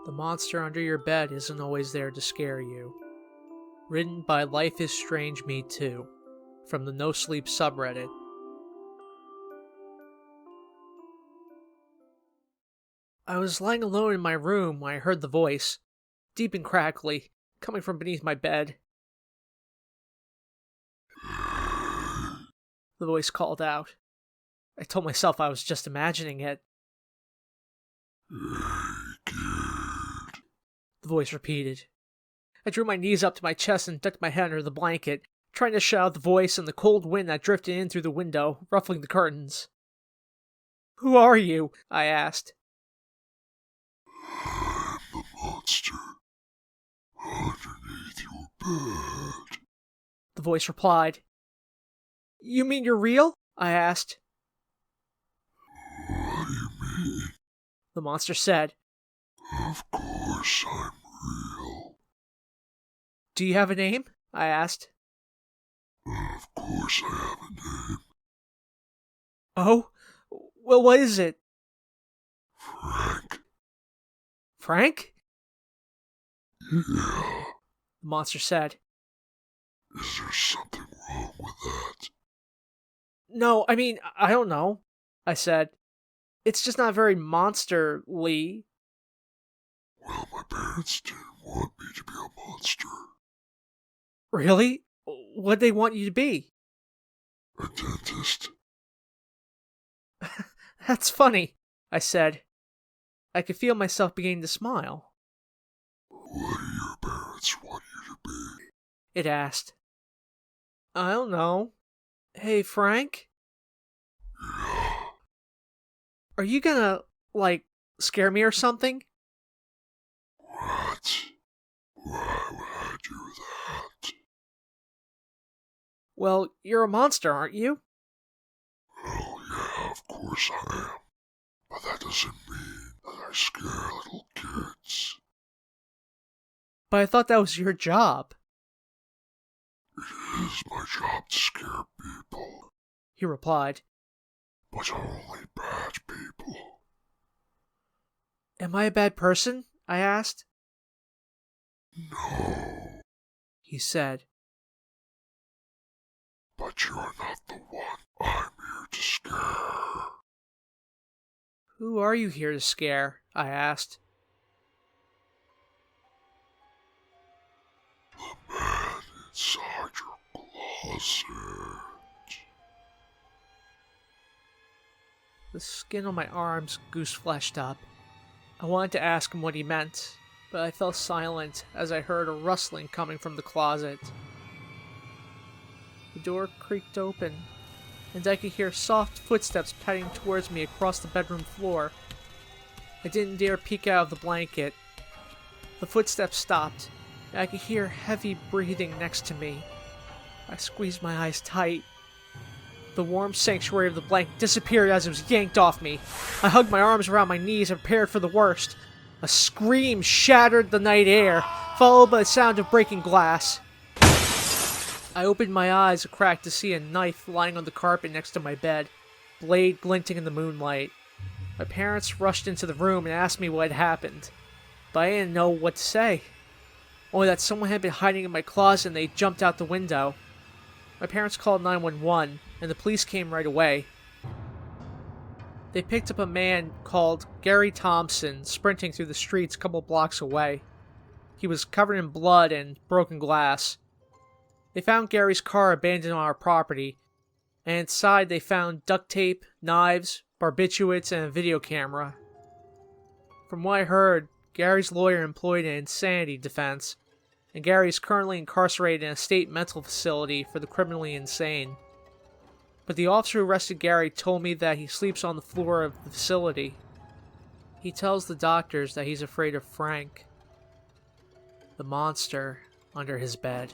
The monster under your bed isn't always there to scare you. Written by lifeisstrangemetoo from the Nosleep subreddit. I was lying alone in my room when I heard the voice, deep and crackly, coming from beneath my bed. The voice called out. I told myself I was just imagining it. The voice repeated. I drew my knees up to my chest and ducked my head under the blanket, trying to shut out the voice and the cold wind that drifted in through the window, ruffling the curtains. "Who are you?" I asked. "I'm the monster underneath your bed," the voice replied. "You mean you're real?" I asked. "What do you mean?" the monster said. "Of course I'm real." "Do you have a name?" I asked. "Of course I have a name. "Oh? Well, what is it?" Frank." "Frank?" "Yeah. the monster said. Is there something wrong with that?" "No, I don't know," I said. "It's just not very monster-ly." "Well, my parents didn't want me to be a monster." "Really? What'd they want you to be?" "A dentist." "That's funny," I said. I could feel myself beginning to smile. "What do your parents want you to be?" It asked. "I don't know. Hey, Frank? "Yeah. Are you gonna, scare me or something?" What? Why would I do that?" "Well, you're a monster, aren't you?" "Well, yeah, of course I am. But that doesn't mean that I scare little kids." "But I thought that was your job," "It is my job to scare people, he replied. but only bad people." "Am I a bad person?" I asked. "No, He said. but you're not the one I'm here to scare." "Who are you here to scare?" I asked. "The man inside your closet." The skin on my arms goose-fleshed up. I wanted to ask him what he meant, but I fell silent as I heard a rustling coming from the closet. The door creaked open, and I could hear soft footsteps padding towards me across the bedroom floor. I didn't dare peek out of the blanket. The footsteps stopped, and I could hear heavy breathing next to me. I squeezed my eyes tight. The warm sanctuary of the blanket disappeared as it was yanked off me. I hugged my arms around my knees and prepared for the worst. A scream shattered the night air, followed by the sound of breaking glass. I opened my eyes a crack to see a knife lying on the carpet next to my bed, blade glinting in the moonlight. My parents rushed into the room and asked me what had happened, but I didn't know what to say. Only that someone had been hiding in my closet and they jumped out the window. My parents called 911, and the police came right away. They picked up a man called Gary Thompson sprinting through the streets a couple blocks away. He was covered in blood and broken glass. They found Gary's car abandoned on our property, and inside they found duct tape, knives, barbiturates, and a video camera. From what I heard, Gary's lawyer employed an insanity defense, and Gary is currently incarcerated in a state mental facility for the criminally insane. But the officer who arrested Gary told me that he sleeps on the floor of the facility. He tells the doctors that he's afraid of Frank, the monster under his bed.